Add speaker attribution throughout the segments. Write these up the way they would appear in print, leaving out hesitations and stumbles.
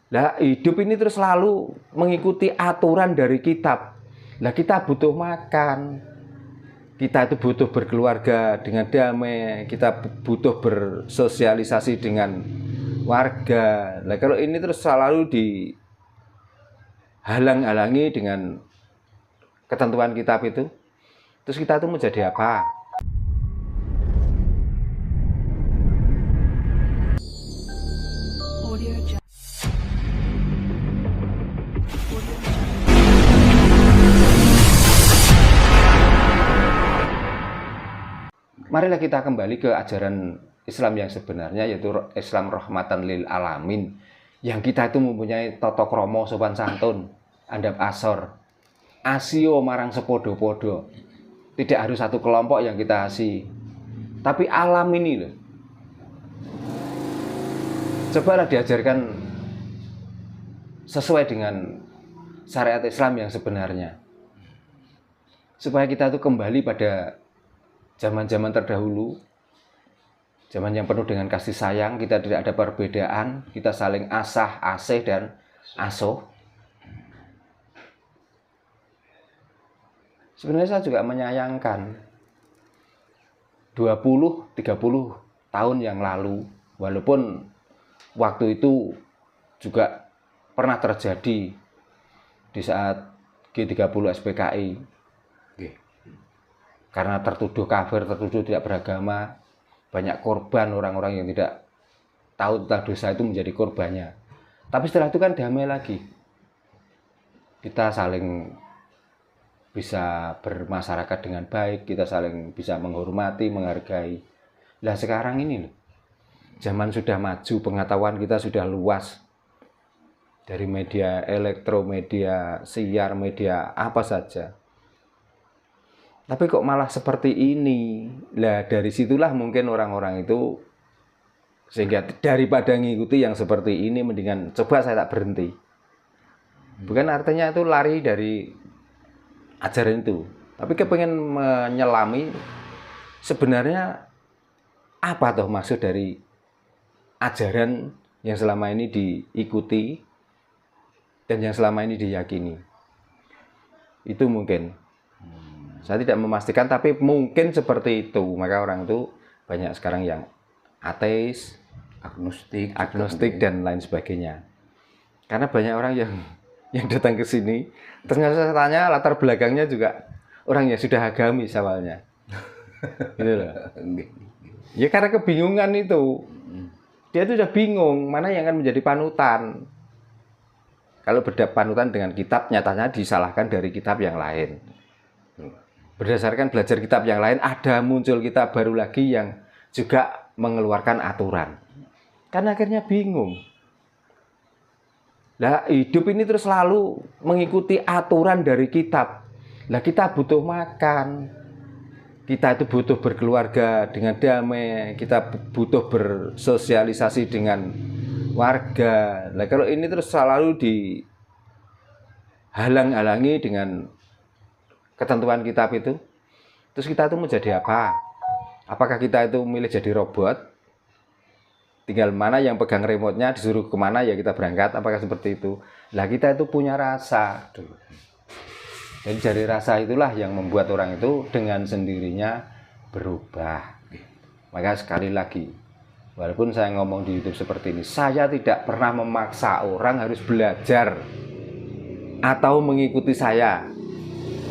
Speaker 1: Lah hidup ini terus selalu mengikuti aturan dari kitab. Lah kita butuh makan, kita itu butuh berkeluarga dengan damai, kita butuh bersosialisasi dengan warga. Nah kalau ini terus selalu dihalang-halangi dengan ketentuan kitab itu, terus kita itu menjadi apa? Marilah kita kembali ke ajaran Islam yang sebenarnya, yaitu Islam rahmatan lil alamin. Yang kita itu mempunyai tata krama sopan santun, andap asor, asio marang sepodo-podo. Tidak harus satu kelompok yang kita asih, tapi alam ini loh. Cobalah diajarkan sesuai dengan syariat Islam yang sebenarnya, supaya kita itu kembali pada zaman-zaman terdahulu, zaman yang penuh dengan kasih sayang. Kita tidak ada perbedaan, kita saling asah, asih, dan asuh. Sebenarnya saya juga menyayangkan 20-30 tahun yang lalu, walaupun waktu itu juga pernah terjadi di saat G30 SPKI, karena tertuduh kafir, tertuduh tidak beragama, banyak korban, orang-orang yang tidak tahu tentang dosa itu menjadi korbannya. Tapi setelah itu kan damai lagi, kita saling bisa bermasyarakat dengan baik, kita saling bisa menghormati, menghargai. Nah sekarang ini loh, zaman sudah maju, pengetahuan kita sudah luas, dari media elektro, media siar, media apa saja. Tapi kok malah seperti ini? Lah dari situlah mungkin orang-orang itu, sehingga daripada ngikuti yang seperti ini, mendingan coba saya tak berhenti. Bukan artinya itu lari dari ajaran itu, tapi kepengen menyelami sebenarnya apa toh maksud dari ajaran yang selama ini diikuti dan yang selama ini diyakini. Itu mungkin. Saya tidak memastikan, tapi mungkin seperti itu. Maka orang itu banyak sekarang yang ateis, agnostik dan lain sebagainya. Karena banyak orang yang datang ke sini, ternyata saya tanya latar belakangnya juga orang yang sudah agamis awalnya. Gitu loh. Ya karena kebingungan itu. Dia itu sudah bingung mana yang akan menjadi panutan. Kalau panutan dengan kitab, nyatanya disalahkan dari kitab yang lain. Berdasarkan belajar kitab yang lain, ada muncul kitab baru lagi yang juga mengeluarkan aturan. Karena akhirnya bingung. Lah hidup ini terus selalu mengikuti aturan dari kitab. Lah kita butuh makan, kita itu butuh berkeluarga dengan damai, kita butuh bersosialisasi dengan warga. Lah kalau ini terus selalu dihalang-halangi dengan ketentuan kitab itu, terus kita itu menjadi apa? Apakah kita itu milih jadi robot? Tinggal mana yang pegang remote-nya, disuruh kemana ya kita berangkat, apakah seperti itu? Lah kita itu punya rasa. Jadi dari rasa itulah yang membuat orang itu dengan sendirinya berubah. Maka sekali lagi, walaupun saya ngomong di YouTube seperti ini, saya tidak pernah memaksa orang harus belajar atau mengikuti saya.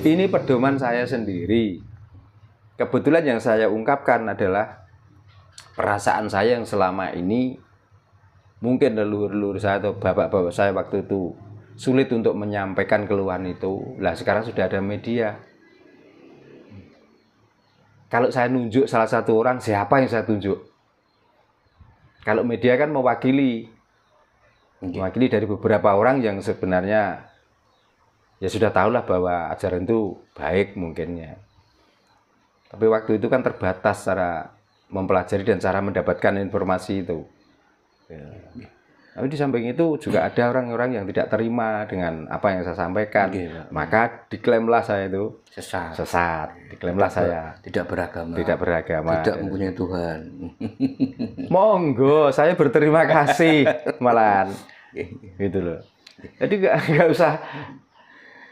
Speaker 1: Ini pedoman saya sendiri. Kebetulan yang saya ungkapkan adalah perasaan saya yang selama ini mungkin leluhur-leluhur saya atau bapak-bapak saya waktu itu sulit untuk menyampaikan keluhan itu. Lah sekarang sudah ada media. Kalau saya nunjuk salah satu orang, siapa yang saya tunjuk? Kalau media kan mewakili dari beberapa orang yang sebenarnya ya sudah tahulah bahwa ajaran itu baik mungkinnya. Tapi waktu itu kan terbatas cara mempelajari dan cara mendapatkan informasi itu. Ya. Tapi di samping itu juga ada orang-orang yang tidak terima dengan apa yang saya sampaikan. Maka diklaimlah saya itu sesat. Diklaimlah saya
Speaker 2: tidak beragama.
Speaker 1: Tidak
Speaker 2: mempunyai Tuhan.
Speaker 1: Monggo, saya berterima kasih malahan. Gitu loh. Jadi nggak usah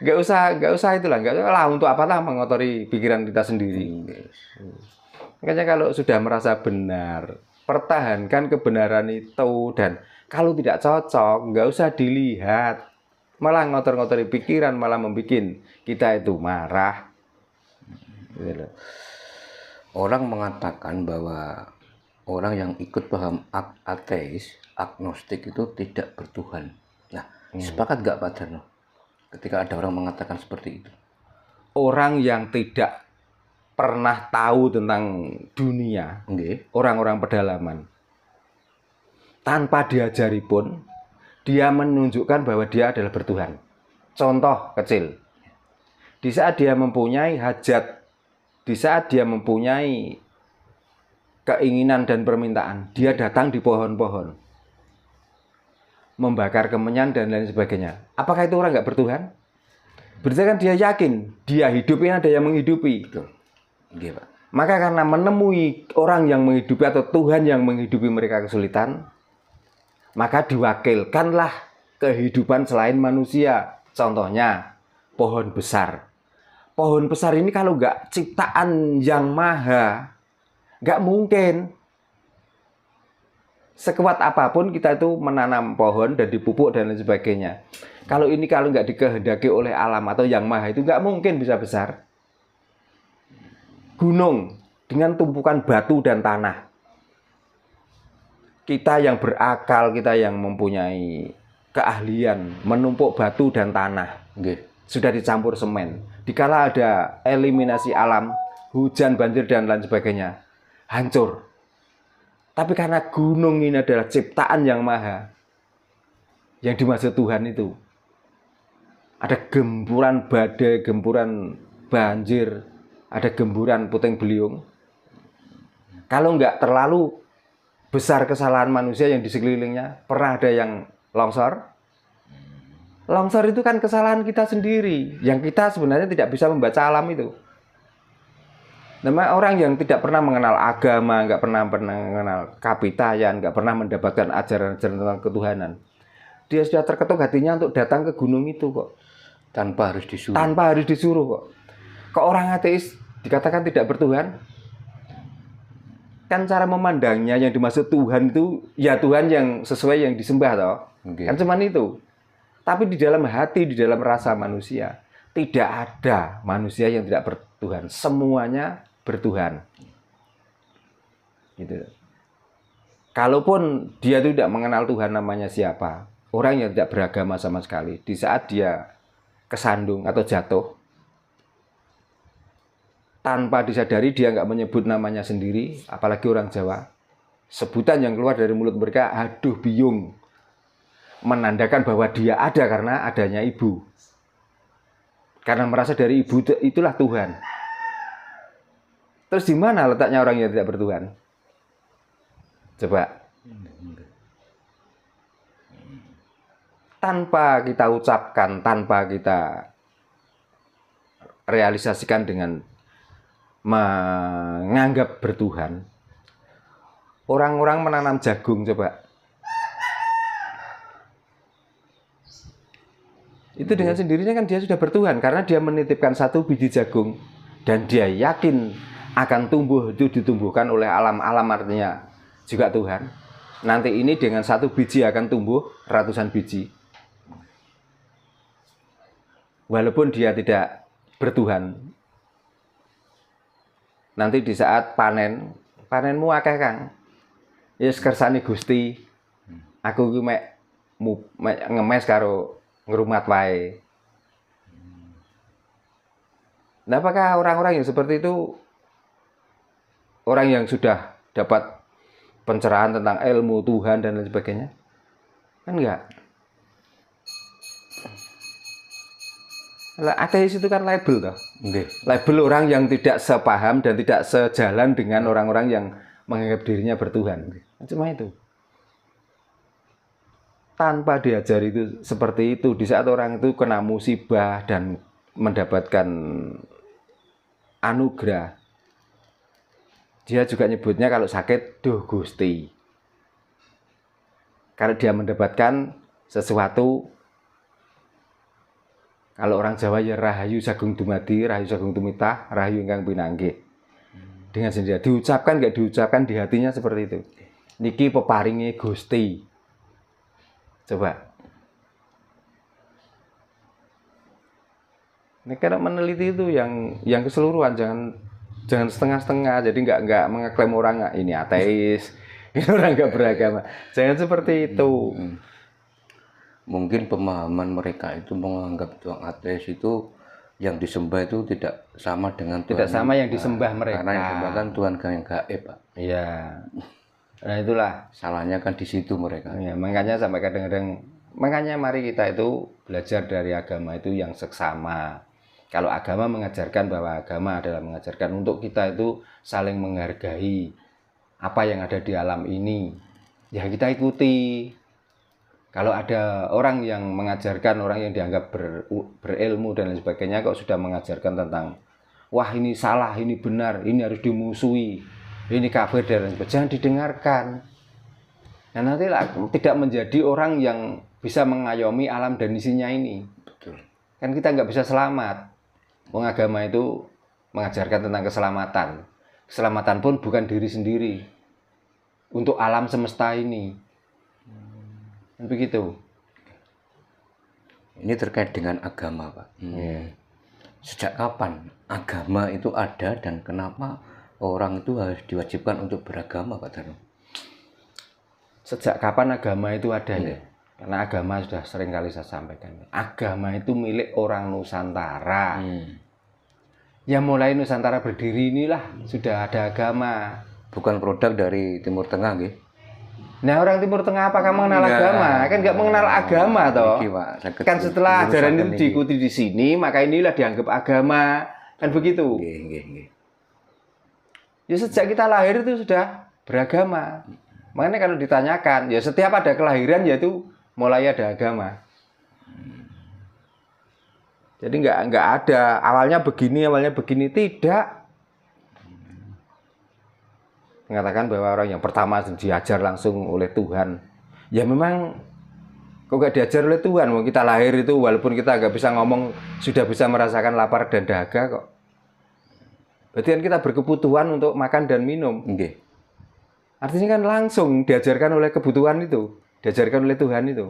Speaker 1: itulah, nggak usah lah, untuk apalah mengotori pikiran kita sendiri. Makanya kalau sudah merasa benar, pertahankan kebenaran itu, dan kalau tidak cocok nggak usah dilihat, malah ngotor-ngotori pikiran, malah membuat kita itu marah. Gitu loh.
Speaker 2: Orang mengatakan bahwa orang yang ikut paham ateis, agnostik itu tidak bertuhan. Nah, sepakat nggak Pak Darno ketika ada orang mengatakan seperti itu?
Speaker 1: Orang yang tidak pernah tahu tentang dunia, orang-orang pedalaman, tanpa diajari pun, dia menunjukkan bahwa dia adalah bertuhan. Contoh kecil, di saat dia mempunyai hajat, di saat dia mempunyai keinginan dan permintaan, dia datang di pohon-pohon, membakar kemenyan dan lain sebagainya. Apakah itu orang nggak bertuhan? Berarti kan dia yakin, dia hidup ini ada yang menghidupi.
Speaker 2: Betul. Iya, Pak.
Speaker 1: Maka karena menemui orang yang menghidupi atau Tuhan yang menghidupi mereka kesulitan, maka diwakilkanlah kehidupan selain manusia. Contohnya, pohon besar. Pohon besar ini kalau nggak ciptaan yang maha, nggak mungkin. Sekuat apapun kita itu menanam pohon dan dipupuk dan lain sebagainya. Kalau nggak dikehendaki oleh alam atau yang maha itu nggak mungkin bisa besar. Gunung dengan tumpukan batu dan tanah. Kita yang berakal, kita yang mempunyai keahlian menumpuk batu dan tanah, sudah dicampur semen. Dikala ada eliminasi alam, hujan, banjir dan lain sebagainya, hancur. Tapi karena gunung ini adalah ciptaan yang maha, yang dimaksud Tuhan itu, ada gempuran badai, gempuran banjir, ada gemburan puting beliung. Kalau nggak terlalu besar kesalahan manusia yang di sekelilingnya, pernah ada yang longsor? Longsor itu kan kesalahan kita sendiri, yang kita sebenarnya tidak bisa membaca alam itu. Nama orang yang tidak pernah mengenal agama, nggak pernah mengenal kapitayan, nggak pernah mendapatkan ajaran-ajaran tentang ketuhanan, dia sudah terketuk hatinya untuk datang ke gunung itu kok.
Speaker 2: Tanpa harus disuruh.
Speaker 1: Tanpa harus disuruh kok. Ke orang ateis dikatakan tidak bertuhan, kan cara memandangnya yang dimaksud Tuhan itu ya Tuhan yang sesuai yang disembah toh. Kan cuman itu. Tapi di dalam hati, di dalam rasa manusia, tidak ada manusia yang tidak bertuhan. Semuanya bertuhan. Gitu. Kalaupun dia itu tidak mengenal Tuhan namanya siapa, orang yang tidak beragama sama sekali, di saat dia kesandung atau jatuh, tanpa disadari dia nggak menyebut namanya sendiri, apalagi orang Jawa, sebutan yang keluar dari mulut mereka, aduh biung, menandakan bahwa dia ada karena adanya ibu. Karena merasa dari ibu itulah Tuhan. Terus di mana letaknya orang yang tidak bertuhan? Coba. Tanpa kita ucapkan, tanpa kita realisasikan dengan menganggap bertuhan, orang-orang menanam jagung coba. Itu dengan sendirinya kan dia sudah bertuhan karena dia menitipkan satu biji jagung dan dia yakin akan tumbuh, itu ditumbuhkan oleh alam artinya juga Tuhan. Nanti ini dengan satu biji akan tumbuh ratusan biji. Walaupun dia tidak bertuhan. Nanti di saat panenmu akeh Kang. Ya kersane Gusti. Aku iki mek ngemes karo ngrumat wae. Nah, apakah orang-orang yang seperti itu orang yang sudah dapat pencerahan tentang ilmu Tuhan dan lain sebagainya? Kan enggak. Ateis itu kan label toh. Label orang yang tidak sepaham dan tidak sejalan dengan orang-orang yang menganggap dirinya bertuhan. Cuma itu. Tanpa diajari itu seperti itu, di saat orang itu kena musibah dan mendapatkan anugerah, dia juga nyebutnya kalau sakit, duh Gusti. Kalau dia mendapatkan sesuatu. Kalau orang Jawa ya rahayu sagung dumadi, rahayu sagung tumitah, rahayu ingkang pinanggih. Dengan sendiri diucapkan nggak diucapkan di hatinya seperti itu. Niki peparinge Gusti. Coba. Ini kalau meneliti itu yang keseluruhan, jangan setengah-setengah. Jadi nggak mengeklaim orang ini ateis, ini orang nggak beragama. Jangan seperti itu.
Speaker 2: Mungkin pemahaman mereka itu menganggap Tuhan ateis itu yang disembah itu tidak sama dengan
Speaker 1: Tidak
Speaker 2: Tuhan.
Speaker 1: sama yang disembah mereka.
Speaker 2: Karena yang disembah kan Tuhan yang gaib, Pak.
Speaker 1: Iya. Nah itulah.
Speaker 2: Salahnya kan di situ mereka.
Speaker 1: Ya, makanya sampai kadang-kadang, makanya mari kita itu belajar dari agama itu yang seksama. Kalau agama mengajarkan bahwa agama adalah mengajarkan untuk kita itu saling menghargai apa yang ada di alam ini, ya kita ikuti. Kalau ada orang yang mengajarkan, orang yang dianggap berilmu dan lain sebagainya, kok sudah mengajarkan tentang wah ini salah, ini benar, ini harus dimusuhi, ini kafir dan lain sebagainya, jangan didengarkan. Nah nanti tidak menjadi orang yang bisa mengayomi alam dan isinya ini.
Speaker 2: Betul.
Speaker 1: Kan kita nggak bisa selamat. Wong agama itu mengajarkan tentang keselamatan. Keselamatan pun bukan diri sendiri, untuk alam semesta ini. Begitu.
Speaker 2: Ini terkait dengan agama, Pak. Sejak kapan agama itu ada dan kenapa orang itu harus diwajibkan untuk beragama, Pak Darno?
Speaker 1: Sejak kapan agama itu ada ya? Karena agama sudah sering kali saya sampaikan. Agama itu milik orang Nusantara. Ya mulai Nusantara berdiri inilah sudah ada agama.
Speaker 2: Bukan produk dari Timur Tengah, nggih?
Speaker 1: Nah orang Timur Tengah apakah mengenal agama? Kan nggak mengenal agama toh. Kan setelah ajaran itu diikuti di sini, maka inilah dianggap agama. Kan begitu. Ya sejak kita lahir itu sudah beragama. Makanya kalau ditanyakan, ya setiap ada kelahiran yaitu mulai ada agama. Jadi nggak ada awalnya begini tidak. Mengatakan bahwa orang yang pertama diajar langsung oleh Tuhan, ya memang kok nggak diajar oleh Tuhan. Kita lahir itu walaupun kita nggak bisa ngomong sudah bisa merasakan lapar dan dahaga kok. Berarti kan kita berkebutuhan untuk makan dan minum. Artinya kan langsung diajarkan oleh kebutuhan itu, diajarkan oleh Tuhan itu.